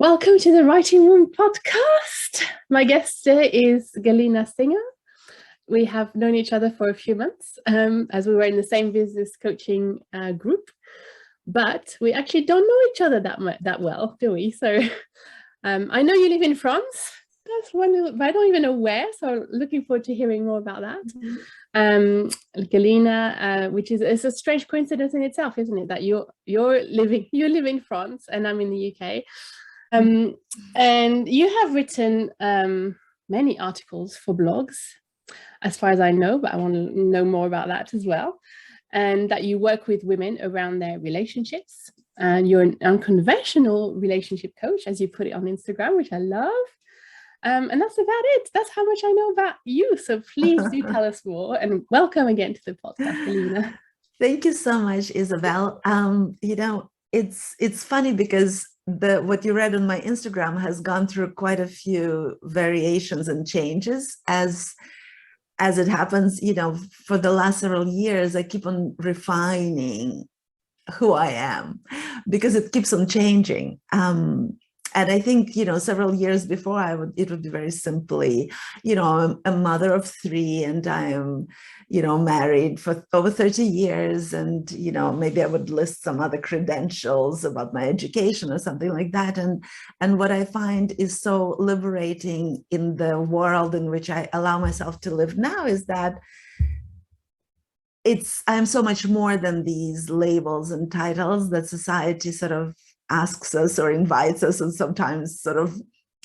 Welcome to the Writing Room podcast. My guest today is Galina Singer. We have known each other for a few months as we were in the same business coaching group, but we actually don't know each other that well, do we? So I know you live in France. That's one, but I don't even know where. So looking forward to hearing more about that. Galina, which is it's a strange coincidence in itself, isn't it? That you live in France and I'm in the UK. And you have written many articles for blogs, as far as I know, but I want to know more about that as well. And that you work with women around their relationships. And you're an unconventional relationship coach, as you put it on Instagram, which I love. And that's about it. That's how much I know about you. So please do tell us more. And welcome again to the podcast, Galina. Thank you so much, Isabel. It's funny because what you read on my Instagram has gone through quite a few variations and changes as it happens. For the last several years, I keep on refining who I am because it keeps on changing. And I think, several years before it would be very simply, I'm a mother of 3 and I am, married for over 30 years. And, maybe I would list some other credentials about my education or something like that. And what I find is so liberating in the world in which I allow myself to live now is that I'm so much more than these labels and titles that society sort of asks us or invites us and sometimes sort of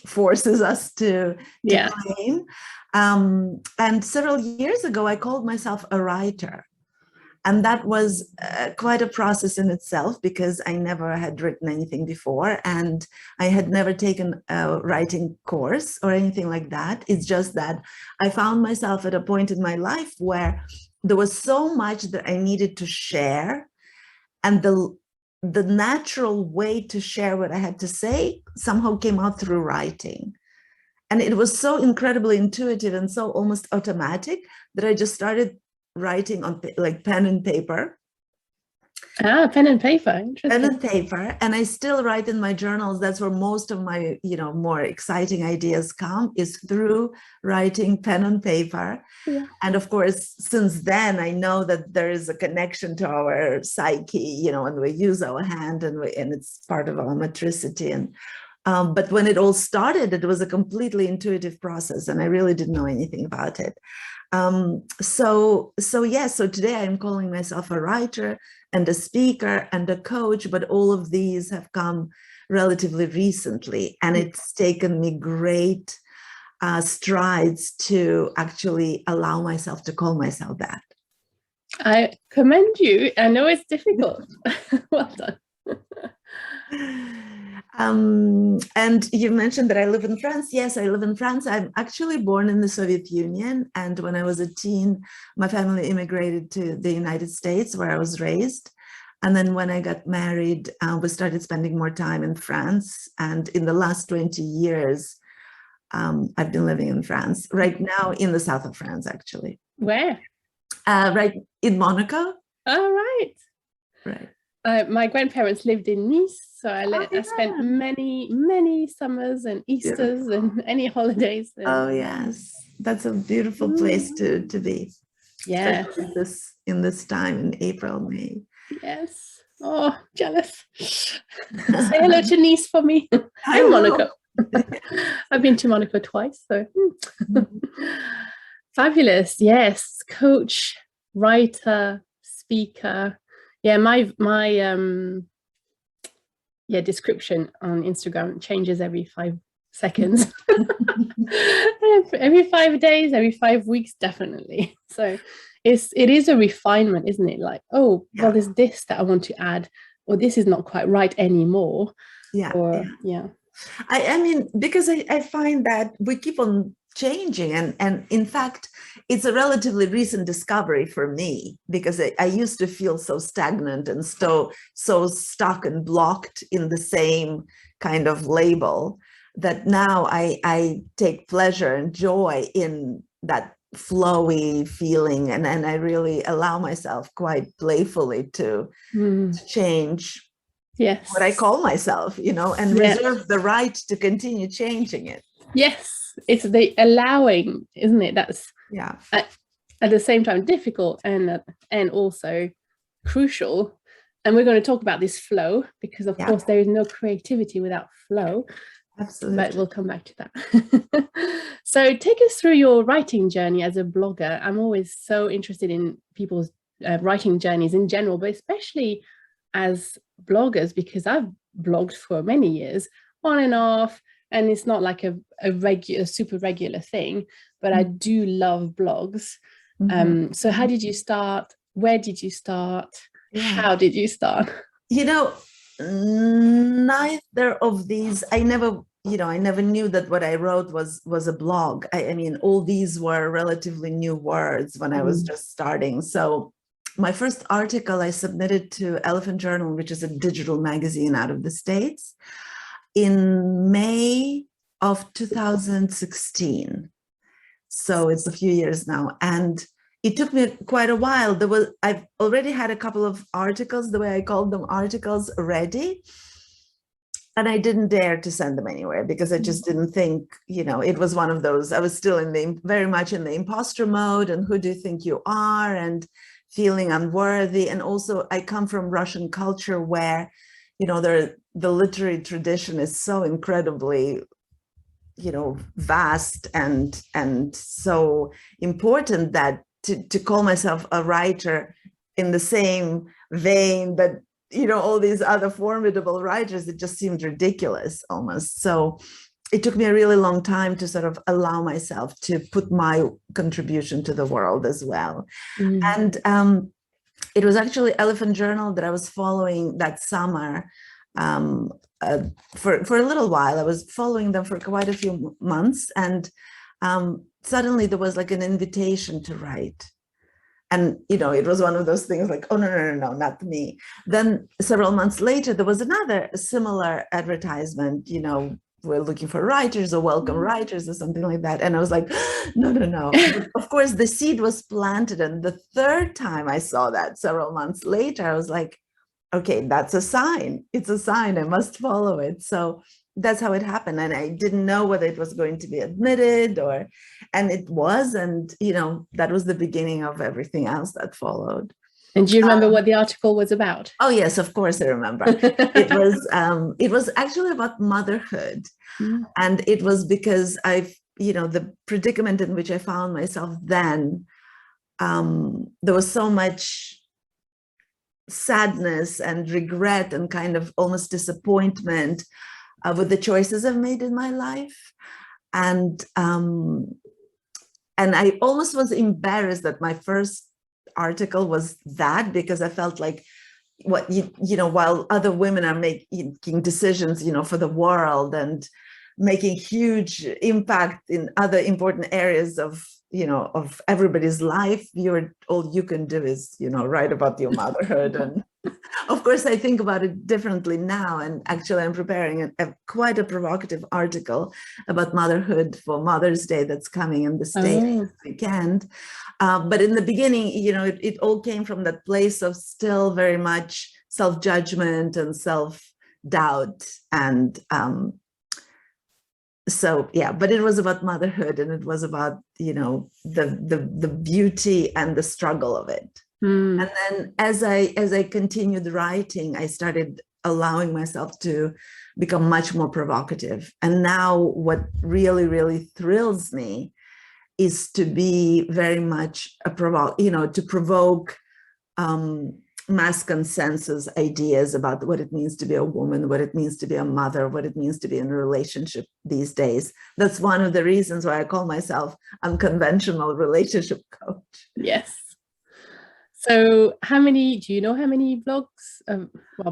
forces us to claim. And several years ago, I called myself a writer. And that was quite a process in itself because I never had written anything before and I had never taken a writing course or anything like that. It's just that I found myself at a point in my life where there was so much that I needed to share, and the natural way to share what I had to say somehow came out through writing. And it was so incredibly intuitive and so almost automatic that I just started writing on like pen and paper. Pen and paper. Interesting. Pen and paper. And I still write in my journals. That's where most of my, more exciting ideas come, is through writing pen and paper. Yeah. And of course, since then, I know that there is a connection to our psyche, and we use our hand and it's part of our motricity. And but when it all started, it was a completely intuitive process, and I really didn't know anything about it. So today I'm calling myself a writer and a speaker and a coach, but all of these have come relatively recently, and it's taken me great strides to actually allow myself to call myself that. I commend you. I know it's difficult. Well done. And you mentioned that I live in France. Yes, I live in France. I'm actually born in the Soviet Union. And when I was a teen, my family immigrated to the United States, where I was raised. And then when I got married, we started spending more time in France. And in the last 20 years, I've been living in France, right now in the south of France, actually. Where? Right in Monaco. Oh, right. Right. My grandparents lived in Nice, so I spent many summers and Easters and any holidays. Oh, yes. That's a beautiful place to be. Yes. Especially in this time in April, May. Yes. Oh, jealous. Say hello to Nice for me. And Monaco. I've been to Monaco twice, so fabulous. Yes, coach, writer, speaker. Yeah, my description on Instagram changes every 5 seconds. Every 5 days, every 5 weeks, definitely. So it is a refinement, isn't it? Like, well, there's this that I want to add, or this is not quite right anymore. I mean, because I find that we keep on changing, and in fact, it's a relatively recent discovery for me, because I used to feel so stagnant and so stuck and blocked in the same kind of label, that now I take pleasure and joy in that flowy feeling, and I really allow myself quite playfully to change Yes. what I call myself, you know, and reserve the right to continue changing it. Yes, it's the allowing, isn't it? That's at the same time difficult and also crucial. And we're going to talk about this flow, because of course there is no creativity without flow. Absolutely. But we'll come back to that. So take us through your writing journey as a blogger. I'm always so interested in people's writing journeys in general, but especially as bloggers, because I've blogged for many years on and off, and it's not like a super regular thing, but I do love blogs. So how did you start? Where did you start? How did you start? You know, neither of these, I never knew that what I wrote was a blog. I mean, all these were relatively new words when I was just starting. So my first article I submitted to Elephant Journal, which is a digital magazine out of the States, in May of 2016. So it's a few years now. And it took me quite a while. I've already had a couple of articles, the way I called them articles, ready. And I didn't dare to send them anywhere because I just didn't think, you know, it was one of those, I was still very much in the imposter mode, and who do you think you are, and feeling unworthy. And also I come from Russian culture where, you know, the literary tradition is so incredibly, you know, vast and so important that to call myself a writer in the same vein that, you know, all these other formidable writers, it just seemed ridiculous almost. So it took me a really long time to sort of allow myself to put my contribution to the world as well. And it was actually Elephant Journal that I was following that summer for a little while. I was following them for quite a few months, and suddenly there was like an invitation to write. And, you know, it was one of those things like, oh, no, not me. Then several months later, there was another similar advertisement, you know, we're looking for writers or welcome writers or something like that. And I was like, no. Of course, the seed was planted. And the third time I saw that several months later, I was like, okay, that's a sign. It's a sign. I must follow it. So that's how it happened. And I didn't know whether it was going to be admitted and it was. And, you know, that was the beginning of everything else that followed. And do you remember what the article was about? Oh, yes, of course I remember. It was actually about motherhood. And it was because you know, the predicament in which I found myself then, there was so much sadness and regret and kind of almost disappointment with the choices I've made in my life. And I almost was embarrassed that my first article was that, because I felt like, what you know, while other women are making decisions, you know, for the world and making huge impact in other important areas of, you know, of everybody's life, all you can do is, you know, write about your motherhood. And of course, I think about it differently now. And actually, I'm preparing quite a provocative article about motherhood for Mother's Day that's coming in the States this weekend. But in the beginning, you know, it all came from that place of still very much self-judgment and self-doubt. And so, yeah, but it was about motherhood, and it was about, you know, the beauty and the struggle of it. And then as I continued writing, I started allowing myself to become much more provocative. And now what really, really thrills me is to be very much to provoke mass consensus ideas about what it means to be a woman, what it means to be a mother, what it means to be in a relationship these days. That's one of the reasons why I call myself unconventional relationship coach. Yes. So do you know how many blogs,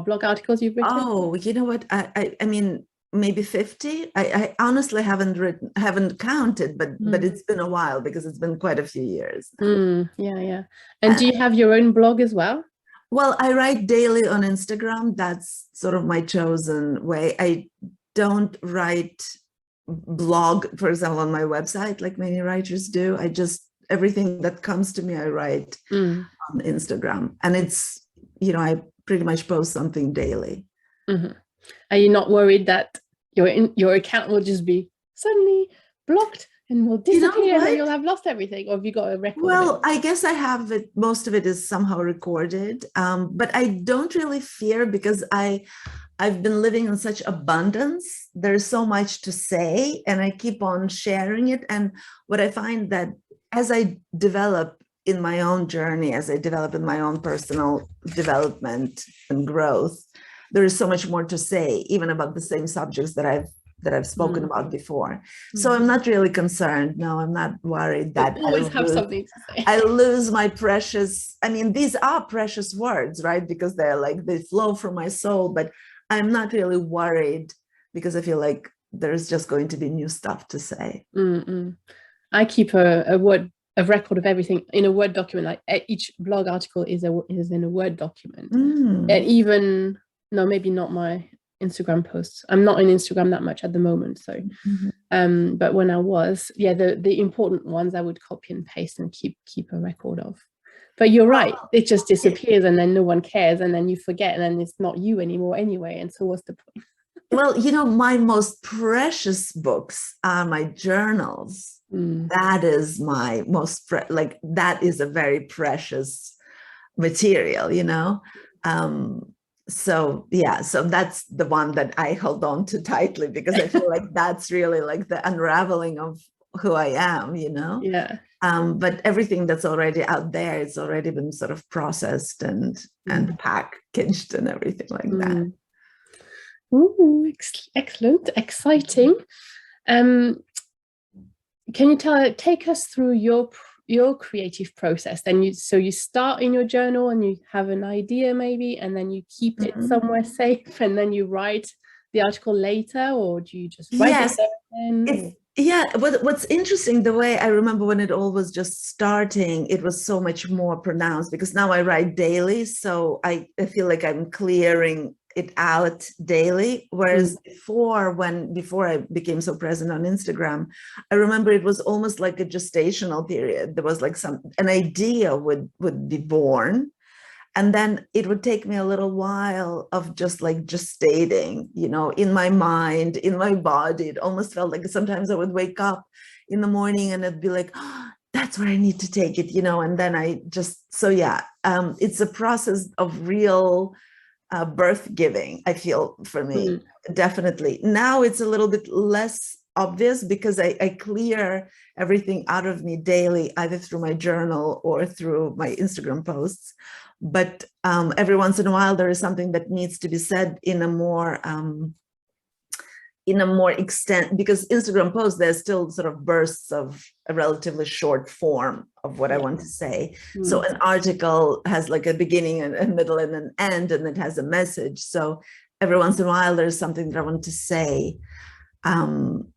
blog articles you've written? Oh, you know what? I mean, maybe 50. I honestly haven't counted, but it's been a while because it's been quite a few years. Yeah. And do you have your own blog as well? Well, I write daily on Instagram. That's sort of my chosen way. I don't write blog, for example, on my website like many writers do. Everything that comes to me, I write on Instagram. And it's, you know, I pretty much post something daily. Are you not worried that your account will just be suddenly blocked and will disappear, and then you'll have lost everything? Or have you got a record? Well, I guess I have it. Most of it is somehow recorded, but I don't really fear, because I've been living in such abundance. There's so much to say, and I keep on sharing it. And what I find that as I develop in my own journey, as I develop in my own personal development and growth, there is so much more to say, even about the same subjects that I've spoken about before. So I'm not really concerned. No, I'm not worried that I always have something to say. I lose my precious, I mean, these are precious words, right? Because they're like, they flow from my soul, but I'm not really worried, because I feel like there's just going to be new stuff to say. I keep a record of everything in a Word document. Like each blog article is in a Word document. And even, no, maybe not my Instagram posts. I'm not on Instagram that much at the moment. So, but when I was, the important ones I would copy and paste and keep a record of. But you're right, it just disappears, and then no one cares, and then you forget, and then it's not you anymore anyway. And so what's the point? Well, you know, my most precious books are my journals. That is my most, that is a very precious material, you know? So that's the one that I hold on to tightly, because I feel like that's really like the unraveling of who I am, you know? Yeah. But everything that's already out there, it's already been sort of processed and packaged and everything like that. Ooh, excellent, exciting. Can you take us through your creative process? Then you start in your journal and you have an idea maybe, and then you keep it somewhere safe, and then you write the article later, or do you just write it then? Yeah, what's interesting, the way I remember when it all was just starting, it was so much more pronounced, because now I write daily. So I feel like I'm clearing it out daily. Whereas before I became so present on Instagram, I remember it was almost like a gestational period. There was like an idea would be born. And then it would take me a little while of just like gestating, you know, in my mind, in my body. It almost felt like sometimes I would wake up in the morning and it'd be like, oh, that's where I need to take it, you know, and then it's a process of real birth giving, I feel, for me, definitely. Now it's a little bit less obvious, because I clear everything out of me daily, either through my journal or through my Instagram posts. But every once in a while, there is something that needs to be said in a more extent, because Instagram posts, there's still sort of bursts of a relatively short form of what I want to say. So an article has like a beginning and a middle and an end, and it has a message. So every once in a while, there's something that I want to say.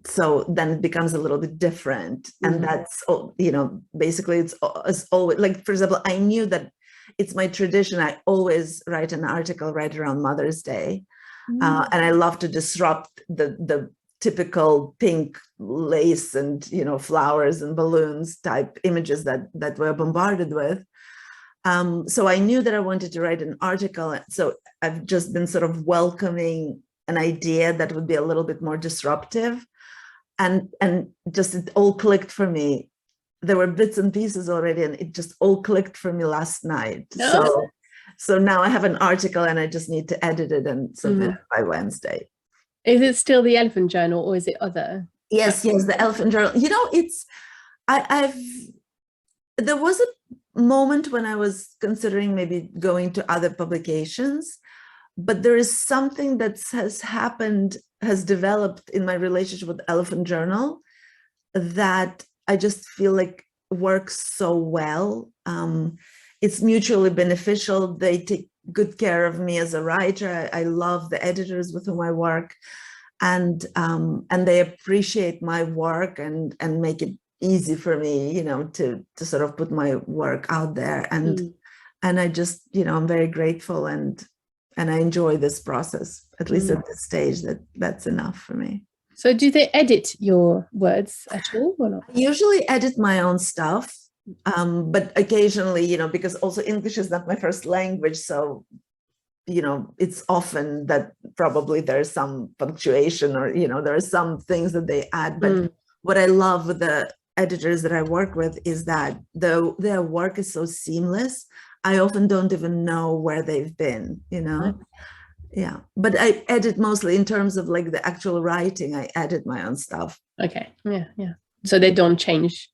So then it becomes a little bit different. And that's, you know, basically it's always, like, for example, I knew that it's my tradition. I always write an article right around Mother's Day. And I love to disrupt the typical pink lace and, you know, flowers and balloons type images that we're bombarded with. So I knew that I wanted to write an article. So I've just been sort of welcoming an idea that would be a little bit more disruptive. And just it all clicked for me. There were bits and pieces already, and it just all clicked for me last night. So now I have an article and I just need to edit it and submit it by Wednesday. Is it still the Elephant Journal, or is it other? Yes, the Elephant Journal. You know, there was a moment when I was considering maybe going to other publications, but there is something that has developed in my relationship with Elephant Journal that I just feel like works so well. It's mutually beneficial. They take good care of me as a writer. I love the editors with whom I work, and they appreciate my work and make it easy for me, you know, to sort of put my work out there. And I just, you know, I'm very grateful, and I enjoy this process, at least at this stage. That's enough for me. So do they edit your words at all or not? I usually edit my own stuff. But occasionally, you know, because also English is not my first language, so it's often that probably there's some punctuation or, there are some things that they add. But what I love with the editors that I work with is that their work is so seamless. I often don't even know where they've been, Right. Yeah, but I edit mostly in terms of like the actual writing. I edit my own stuff. Okay. Yeah. So they don't change.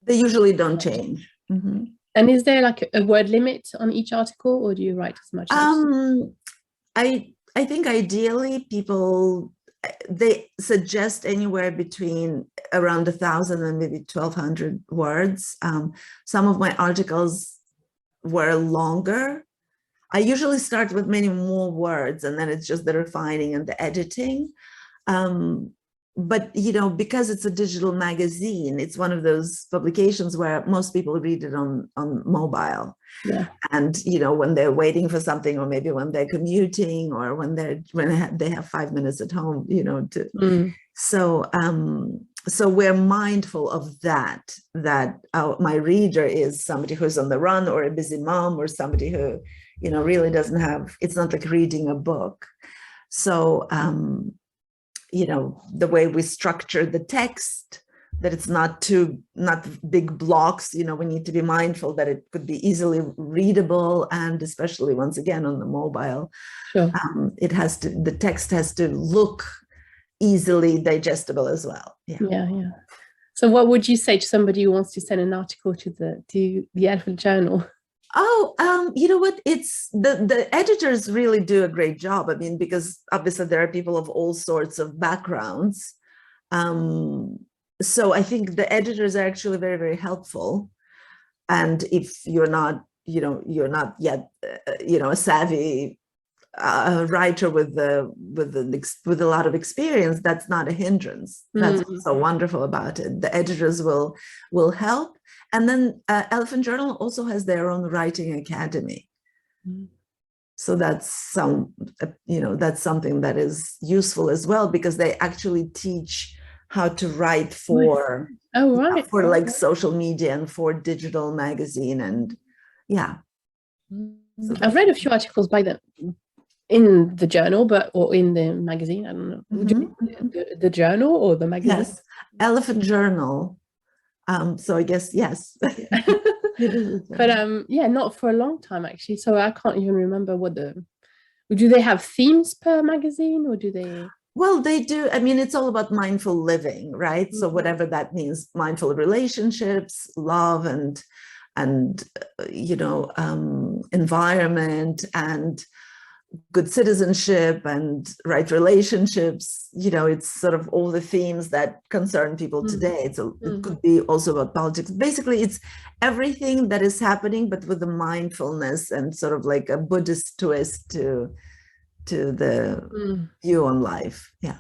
They usually don't change. Mm-hmm. And is there like a word limit on each article, or do you write as much as? I think ideally people, they suggest anywhere between around 1,000 and maybe 1,200 words. Some of my articles were longer. I usually start with many more words, and then it's just the refining and the editing. But, because it's a digital magazine, it's one of those publications where most people read it on mobile. Yeah. And, when they're waiting for something, or maybe when they're commuting, or when they have 5 minutes at home, So we're mindful of that my reader is somebody who's on the run, or a busy mom, or somebody who, really doesn't have, it's not like reading a book. So, the way we structure the text, that it's not big blocks, we need to be mindful that it could be easily readable, and especially once again on the mobile. Sure. The text has to look easily digestible as well. Yeah. So what would you say to somebody who wants to send an article to the Elephant Journal? Oh, you know what? It's the editors really do a great job. I mean, because obviously there are people of all sorts of backgrounds. So I think the editors are actually very, very helpful. And if you're not yet, a savvy writer with a lot of experience, that's not a hindrance. That's what's so wonderful about it. The editors will help. And then Elephant Journal also has their own writing academy. So that's that's something that is useful as well, because they actually teach how to write for like social media and for digital magazine. And so I've read a few articles by them in the journal, or in the magazine. I don't know. The journal or the magazine? Yes, Elephant Journal. So I guess yes. But not for a long time actually. So I can't even remember do they have themes per magazine, or do they? Well, they do. I mean, it's all about mindful living, right? So whatever that means, mindful relationships, love, and environment, and good citizenship, and right relationships. It's sort of all the themes that concern people today. It could be also about politics. Basically, it's everything that is happening, but with the mindfulness and sort of like a Buddhist twist to the view on life. Yeah.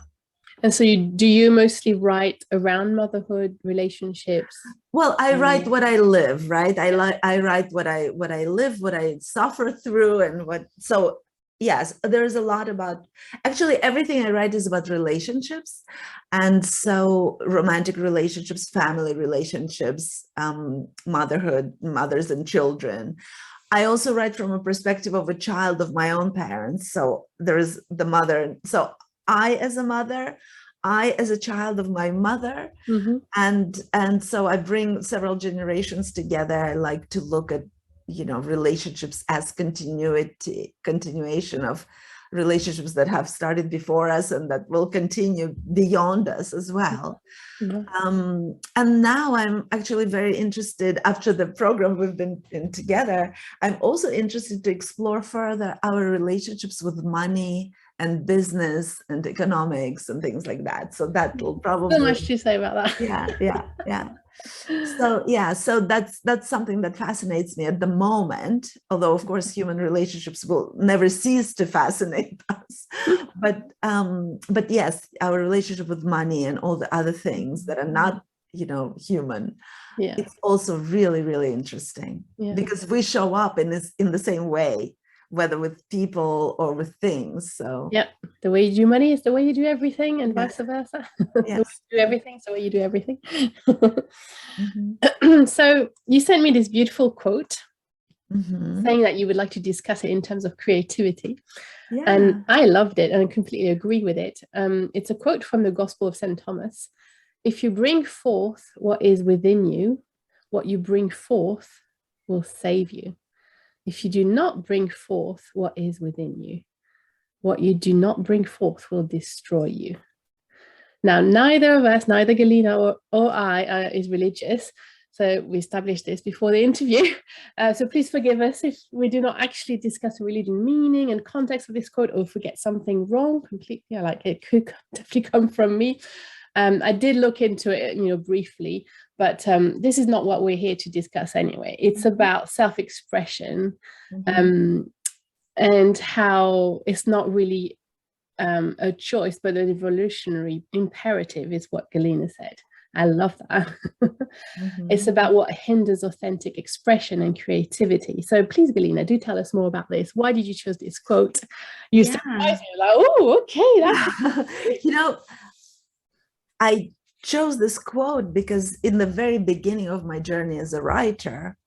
And so do you mostly write around motherhood, relationships? Well, I write what I live, right? I write what I live, what I suffer through, and so yes, there's a lot about, actually everything I write is about relationships. And so romantic relationships, family relationships, motherhood, mothers and children. I also write from a perspective of a child of my own parents. So there's the mother. So I, as a mother, I, as a child of my mother, and so I bring several generations together. I like to look at, relationships as continuation of relationships that have started before us and that will continue beyond us as well. And now I'm actually very interested, after the program we've been in together, I'm also interested to explore further our relationships with money and business and economics and things like that. So that will probably... So much to say about that. Yeah. So that's something that fascinates me at the moment, although of course human relationships will never cease to fascinate us. But yes, our relationship with money and all the other things that are not, human, it's also really, really interesting, because we show up in the same way, whether with people or with things. So the way you do money is the way you do everything, and vice versa. The way you do everything is the way you do everything. So you sent me this beautiful quote saying that you would like to discuss it in terms of creativity. Yeah. And I loved it and I completely agree with it. It's a quote from the Gospel of St. Thomas. If you bring forth what is within you, what you bring forth will save you. If you do not bring forth what is within you, what you do not bring forth will destroy you. Now, neither of us, neither Galina or I is religious. So we established this before the interview. So please forgive us if we do not actually discuss the religion meaning and context of this quote, or if we get something wrong completely. Like, it could definitely come from me. I did look into it, briefly, but this is not what we're here to discuss anyway. It's about self-expression, and how it's not really a choice, but an evolutionary imperative, is what Galina said. I love that. It's about what hinders authentic expression and creativity. So please, Galina, do tell us more about this. Why did you choose this quote? You surprised me, like, oh, okay, that's I chose this quote because in the very beginning of my journey as a writer,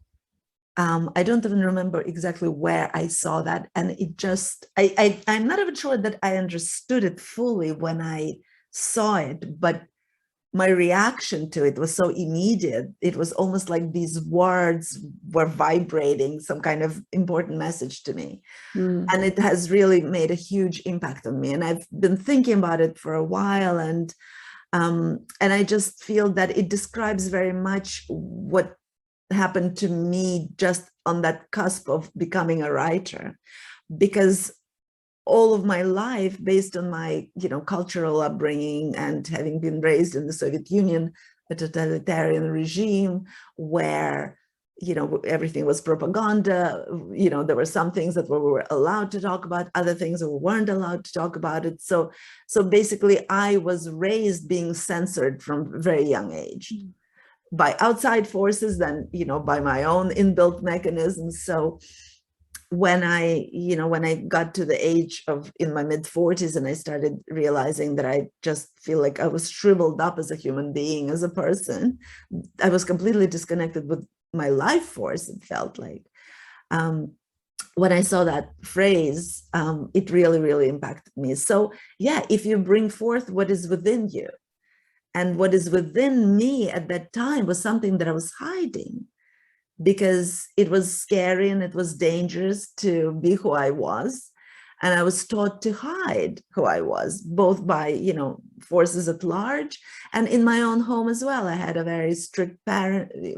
I don't even remember exactly where I saw that. And it just, I'm not even sure that I understood it fully when I saw it, but my reaction to it was so immediate. It was almost like these words were vibrating some kind of important message to me. And it has really made a huge impact on me. And I've been thinking about it for a while. And I just feel that it describes very much what happened to me just on that cusp of becoming a writer, because all of my life, based on my cultural upbringing and having been raised in the Soviet Union, a totalitarian regime where everything was propaganda, there were some things that we were allowed to talk about, other things that we weren't allowed to talk about it. So basically I was raised being censored from a very young age by outside forces, then by my own inbuilt mechanisms. So when I got to the age of in my mid-40s, and I started realizing that I just feel like I was shriveled up as a human being, as a person, I was completely disconnected with my life force, it felt like. When I saw that phrase, it really, really impacted me. So yeah, if you bring forth what is within you, and what is within me at that time was something that I was hiding, because it was scary and it was dangerous to be who I was. And I was taught to hide who I was, both by, forces at large and in my own home as well. I had a very strict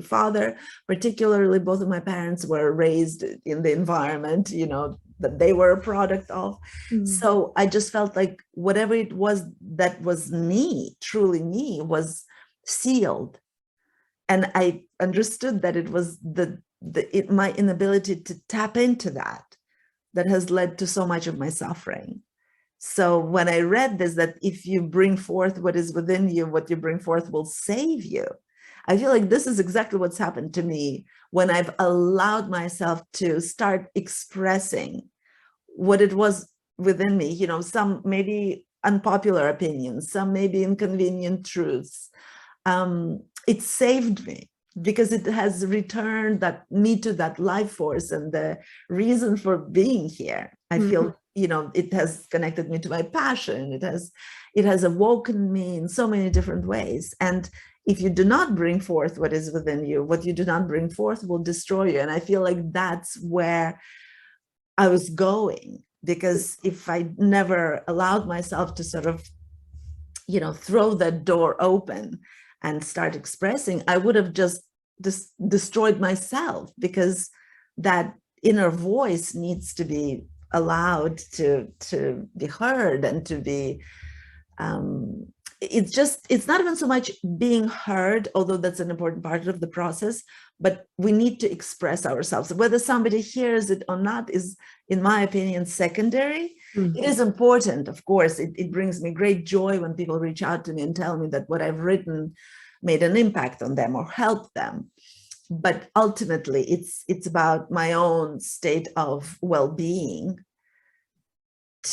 father, particularly both of my parents were raised in the environment, that they were a product of. So I just felt like whatever it was that was me, truly me, was sealed. And I understood that it was my inability to tap into that has led to so much of my suffering. So when I read this, that if you bring forth what is within you, what you bring forth will save you, I feel like this is exactly what's happened to me when I've allowed myself to start expressing what it was within me, some maybe unpopular opinions, some maybe inconvenient truths. It saved me, because it has returned me to that life force and the reason for being here. I feel, it has connected me to my passion. It has awoken me in so many different ways. And if you do not bring forth what is within you, what you do not bring forth will destroy you. And I feel like that's where I was going, because if I never allowed myself to sort of, throw that door open and start expressing, I would have just destroyed myself, because that inner voice needs to be allowed to be heard and to be, it's not even so much being heard, although that's an important part of the process, but we need to express ourselves. Whether somebody hears it or not is, in my opinion, secondary. It is important, of course. It brings me great joy when people reach out to me and tell me that what I've written made an impact on them or helped them. But ultimately, it's about my own state of well-being,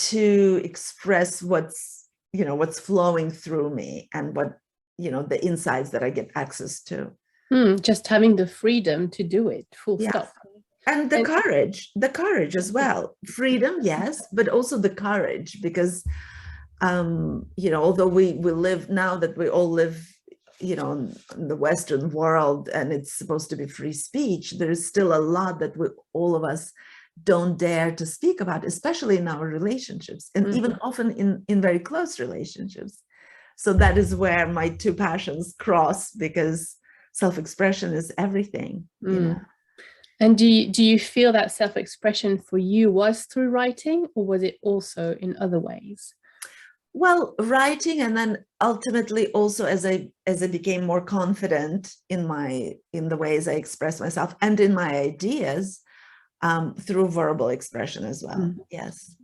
to express what's flowing through me, and what, the insights that I get access to. Just having the freedom to do it, full stop. And the courage as well. Freedom, yes, but also the courage, because you know, although we live now that we all live, you know, in the Western world, and it's supposed to be free speech, there's still a lot that all of us don't dare to speak about, especially in our relationships, and even often in very close relationships. So that is where my two passions cross, because self-expression is everything, you know. And do you feel that self-expression for you was through writing, or was it also in other ways? Well, writing, and then ultimately also as I became more confident in the ways I express myself and in my ideas, through verbal expression as well. Yes,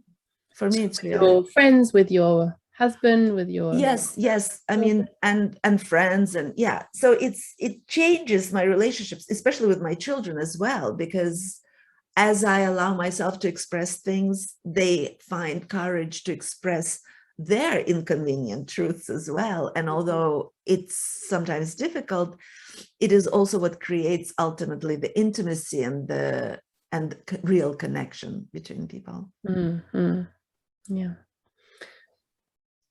for me it's really your friends, with your husband, with your yes. I mean, and friends, and yeah. So it changes my relationships, especially with my children as well, because as I allow myself to express things, they find courage to express their inconvenient truths as well. And although it's sometimes difficult, it is also what creates ultimately the intimacy and real connection between people. Yeah.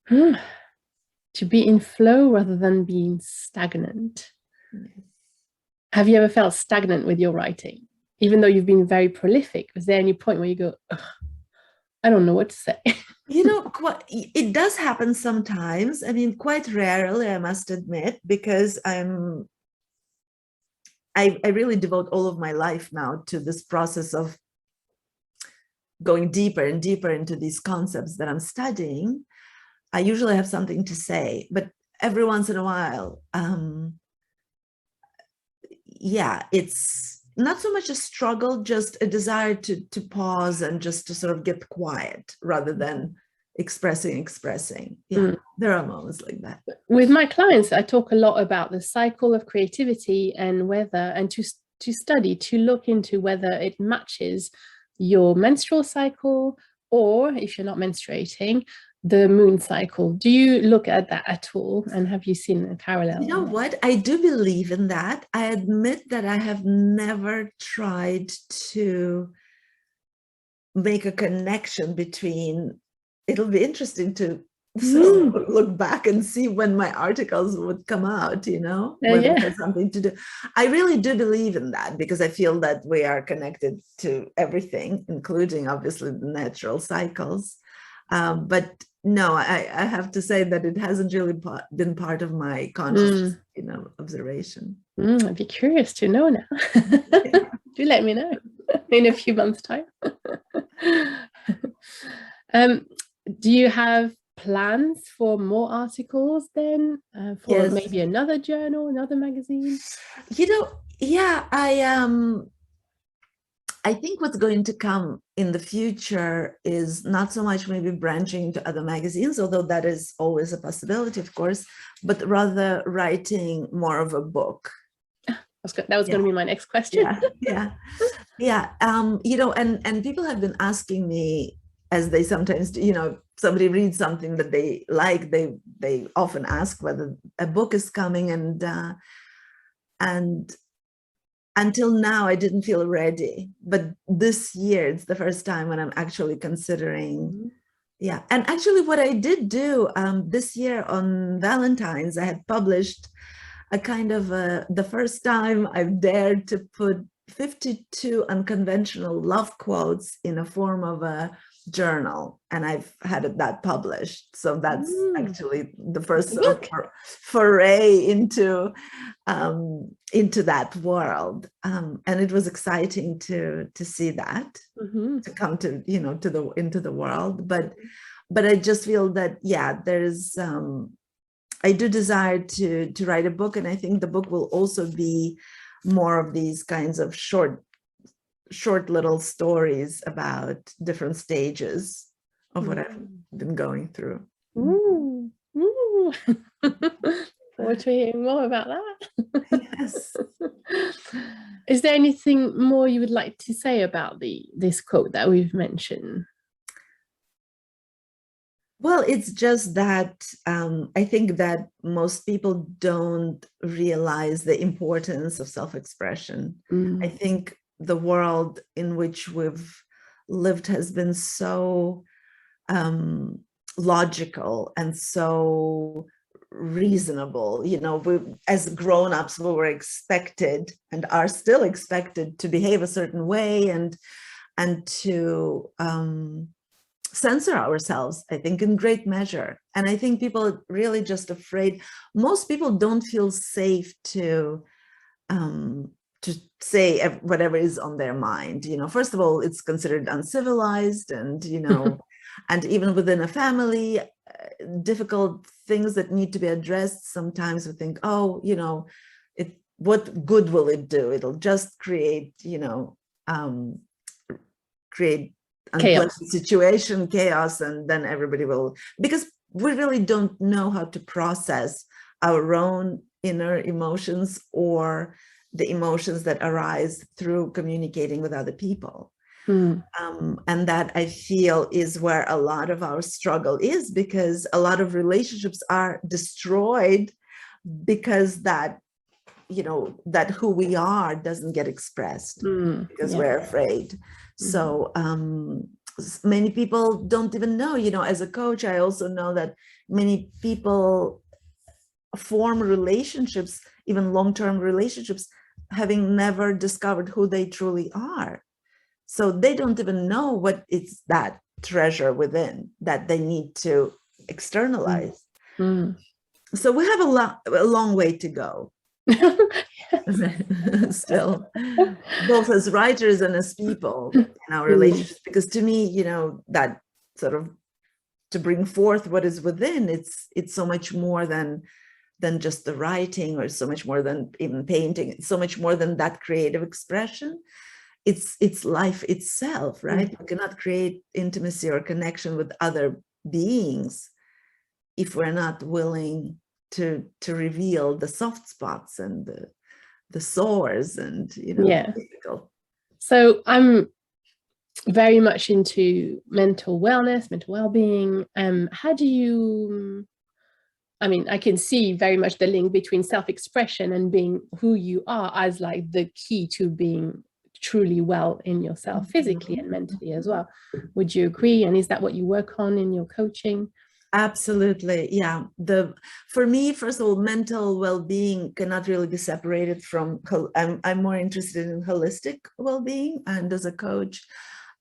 To be in flow rather than being stagnant. Have you ever felt stagnant with your writing, even though you've been very prolific? Was there any point where you go, I don't know what to say? You know, it does happen sometimes. I mean, quite rarely, I must admit, because I really devote all of my life now to this process of going deeper and deeper into these concepts that I'm studying. I usually have something to say, but every once in a while, yeah, it's not so much a struggle, just a desire to pause and just to sort of get quiet rather than expressing. Yeah, there are moments like that. With my clients, I talk a lot about the cycle of creativity and whether, and to study, to look into whether it matches your menstrual cycle, or if you're not menstruating, the moon cycle. Do you look at that at all? And have you seen a parallel? You know what? I do believe in that. I admit that I have never tried to make a connection between. It'll be interesting to sort of look back and see when my articles would come out, you know, whether it has something to do. I really do believe in that, because I feel that we are connected to everything, including obviously the natural cycles. But no, I have to say that it hasn't really been part of my conscious, you know, observation. I'd be curious to know now. Do let me know in a few months' time. Do you have plans for more articles then, for maybe another journal, another magazine? You know, yeah, I think what's going to come in the future is not so much maybe branching to other magazines, although that is always a possibility, of course, but rather writing more of a book. That was going to be my next question. Yeah. You know, and people have been asking me, as they sometimes do, you know, somebody reads something that they like, they often ask whether a book is coming, and until now, I didn't feel ready. But this year, it's the first time when I'm actually considering. Yeah. And actually, what I did do this year on Valentine's, I had published a kind of the first time I've dared to put 52 unconventional love quotes in a form of a journal, and I've had that published. So that's actually the first sort of foray into that world, and it was exciting to see that to come to, you know, into the world. But I just feel that, yeah, there's I do desire to write a book, and I think the book will also be more of these kinds of short little stories about different stages of what I've been going through. Forward to hearing more about that. Yes. Is there anything more you would like to say about this quote that we've mentioned? Well, it's just that I think that most people don't realize the importance of self-expression. I think the world in which we've lived has been so logical and so reasonable. You know, we, as grown-ups, we were expected and are still expected to behave a certain way and to censor ourselves, I think, in great measure. And I think people are really just afraid. Most people don't feel safe to say whatever is on their mind. You know, first of all, it's considered uncivilized, and, you know, and even within a family, difficult things that need to be addressed. Sometimes we think, oh, you know, what good will it do? It'll just create, you know, create unpleasant situation, chaos, and then everybody will, because we really don't know how to process our own inner emotions or the emotions that arise through communicating with other people. And that, I feel, is where a lot of our struggle is, because a lot of relationships are destroyed because that, you know, that who we are doesn't get expressed because we're afraid. So many people don't even know, you know, as a coach, I also know that many people form relationships, even long-term relationships, having never discovered who they truly are. So they don't even know what is that treasure within that they need to externalize. So we have a long way to go. Still, both as writers and as people in our relationships, because to me, you know, that sort of to bring forth what is within, it's so much more than just the writing, or so much more than even painting. It's so much more than that creative expression. It's life itself, right? We cannot create intimacy or connection with other beings if we're not willing to reveal the soft spots and the sores and, you know, difficult. So I'm very much into mental wellness, mental well-being. How do you, I mean, I can see very much the link between self-expression and being who you are as like the key to being truly well in yourself, physically and mentally as well. Would you agree? And is that what you work on in your coaching? Absolutely. Yeah. For me, first of all, mental well-being cannot really be separated from, I'm more interested in holistic well-being. And as a coach,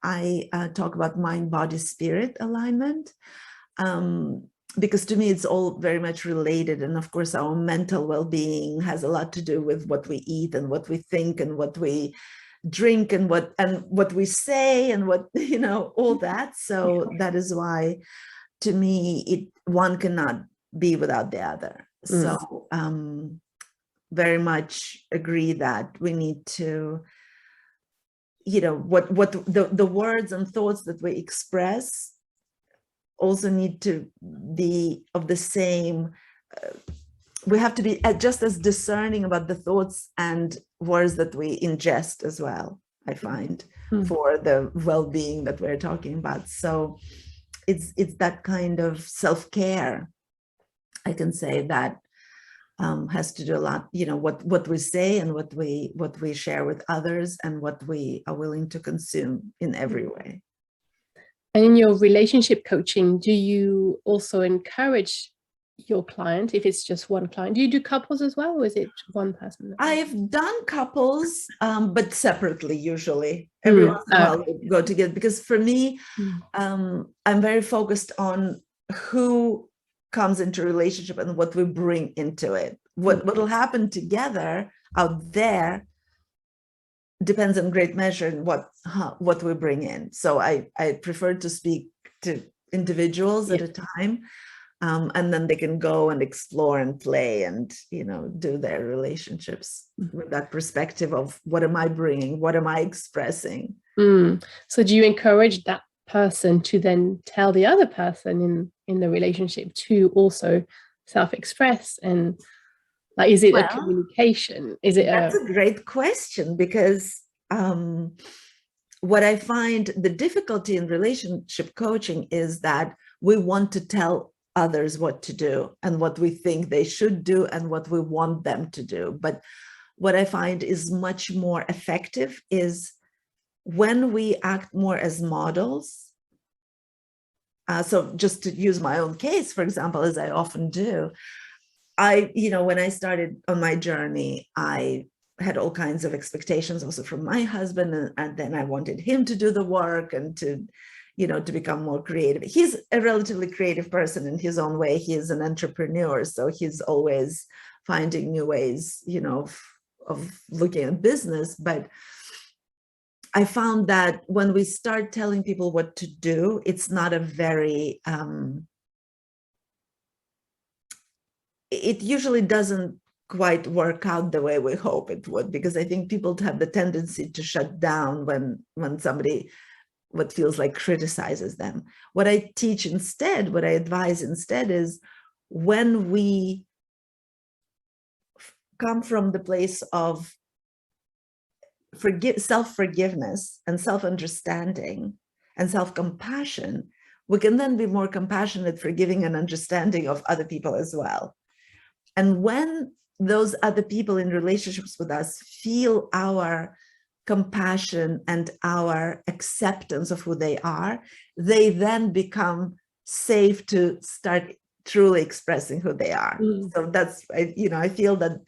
I talk about mind, body, spirit alignment. Because to me, it's all very much related. And of course, our mental well-being has a lot to do with what we eat and what we think and what we drink and what we say and what, you know, all that. So that is why, to me, one cannot be without the other. So very much agree that we need to, you know, what the words and thoughts that we express also need to be of the same, we have to be just as discerning about the thoughts and words that we ingest as well, I find, for the well-being that we're talking about. So it's that kind of self-care, I can say, that has to do a lot, you know, what we say and what we share with others and what we are willing to consume in every way. And in your relationship coaching, do you also encourage your client, if it's just one client? Do you do couples as well, or is it one person? I've done couples, but separately usually. Every once in a while we go together, because for me, I'm very focused on who comes into a relationship and what we bring into it. What will happen together out there depends in great measure on what we bring in. So I prefer to speak to individuals at a time. And then they can go and explore and play and, you know, do their relationships with that perspective of what am I bringing? What am I expressing? So do you encourage that person to then tell the other person in the relationship to also self-express? And like, is it a communication? Is it that's a great question, because what I find the difficulty in relationship coaching is that we want to tell others what to do and what we think they should do and what we want them to do. But what I find is much more effective is when we act more as models. So just to use my own case, for example, as I often do, when I started on my journey, I had all kinds of expectations also from my husband, and then I wanted him to do the work and to become more creative. He's a relatively creative person in his own way. He is an entrepreneur, so he's always finding new ways, of looking at business. But I found that when we start telling people what to do, it's not a very, it usually doesn't quite work out the way we hope it would, because I think people have the tendency to shut down when somebody, what feels like, criticizes them. What I teach instead, what I advise instead is, when we come from the place of self-forgiveness and self-understanding and self-compassion, we can then be more compassionate, forgiving, and understanding of other people as well. And when those other people in relationships with us feel our compassion and our acceptance of who they are, they then become safe to start truly expressing who they are. So that's, I feel that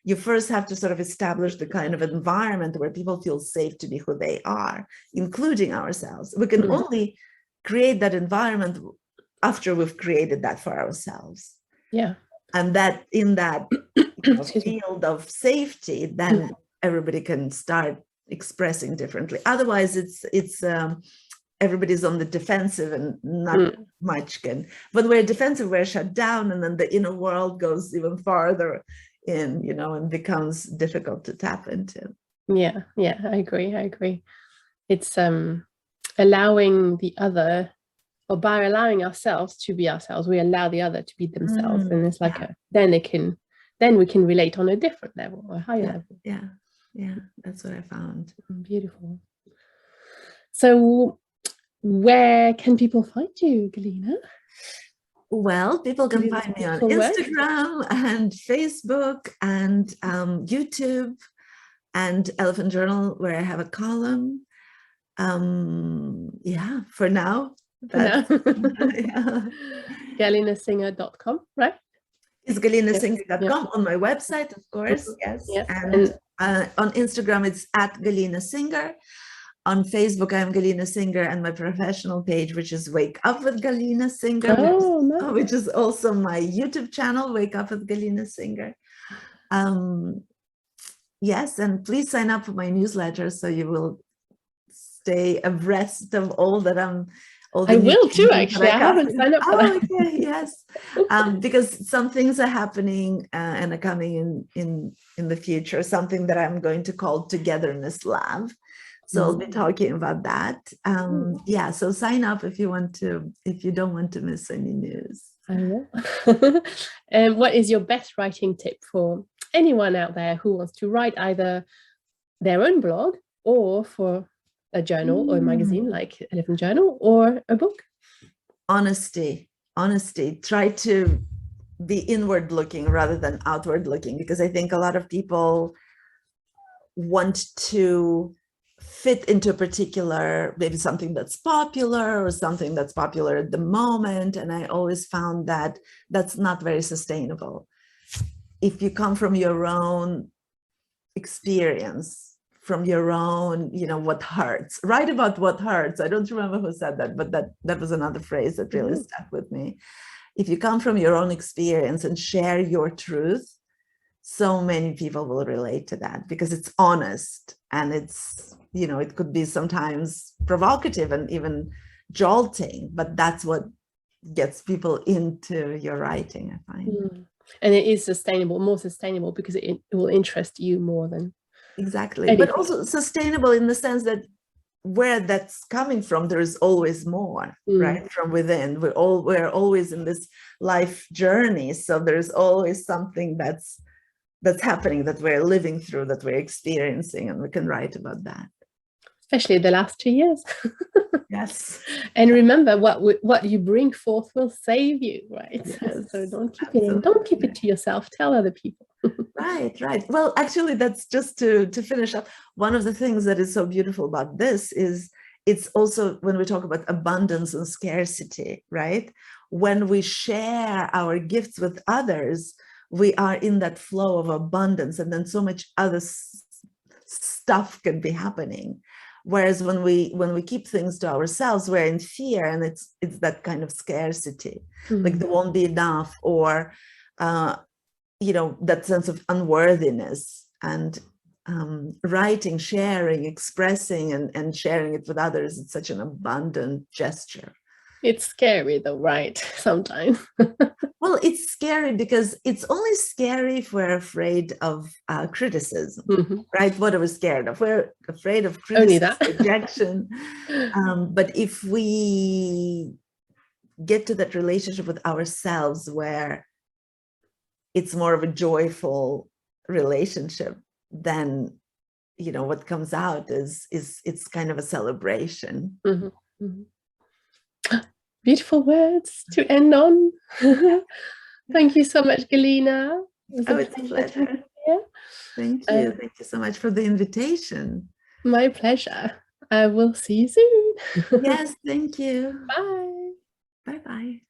you first have to sort of establish the kind of environment where people feel safe to be who they are, including ourselves. We can only create that environment after we've created that for ourselves. Yeah. And that in that field of safety, then everybody can start expressing differently. Otherwise, it's everybody's on the defensive and not much can. When we're defensive, we're shut down, and then the inner world goes even farther in, and becomes difficult to tap into. Yeah, I agree. It's allowing the other, or by allowing ourselves to be ourselves, we allow the other to be themselves, and it's like then we can relate on a different level, or a higher level. Yeah, that's what I found. Beautiful. So where can people find you, Galina? Well, people can find me on Instagram and Facebook and YouTube and Elephant Journal, where I have a column. For now. Galinasinger.com, right? It's galinasinger.com on my website, of course. Yes. And on Instagram, it's at Galina Singer. On Facebook, I'm Galina Singer, and my professional page, which is Wake Up with Galina Singer, which is also my YouTube channel, Wake Up with Galina Singer. Yes, and please sign up for my newsletter so you will stay abreast of all that I will too, actually. I haven't signed up for that. Okay, yes. Because some things are happening and are coming in the future, something that I'm going to call Togetherness Lab. So I'll be talking about that. So sign up if you don't want to miss any news. I will. And what is your best writing tip for anyone out there who wants to write either their own blog, or for a journal or a magazine like Elephant Journal, or a book? Honesty. Try to be inward looking rather than outward looking, because I think a lot of people want to fit into a particular, maybe something that's popular or something that's popular at the moment. And I always found that that's not very sustainable. If you come from your own experience, from your own, what hurts, write about what hurts. I don't remember who said that, but that was another phrase that really stuck with me. If you come from your own experience and share your truth, so many people will relate to that, because it's honest, and it's, it could be sometimes provocative and even jolting, but that's what gets people into your writing, I find. And it is more sustainable, because it will interest you more than anything. But also sustainable in the sense that where that's coming from, there is always more, right? From within. We're always in this life journey, so there's always something that's happening, that we're living through, that we're experiencing, and we can write about that. Especially the last 2 years. Yes. And remember, what you bring forth will save you, right? Yes, so don't keep it in. Don't keep it to yourself. Tell other people. Right. Well, actually, that's just to finish up. One of the things that is so beautiful about this is it's also when we talk about abundance and scarcity, right? When we share our gifts with others, we are in that flow of abundance, and then so much other stuff can be happening. Whereas when we keep things to ourselves, we're in fear, and it's that kind of scarcity, like there won't be enough, or that sense of unworthiness. And writing, sharing, expressing, and sharing it with others, it's such an abundant gesture. It's scary though, right? Sometimes. Well, it's scary because it's only scary if we're afraid of criticism, right? What are we scared of? We're afraid of criticism, rejection. But if we get to that relationship with ourselves where it's more of a joyful relationship, then what comes out is it's kind of a celebration. Beautiful words to end on. Thank you so much, Galina. It's a pleasure. Thank you. Thank you so much for the invitation. My pleasure. I will see you soon. Yes, thank you. Bye. Bye-bye.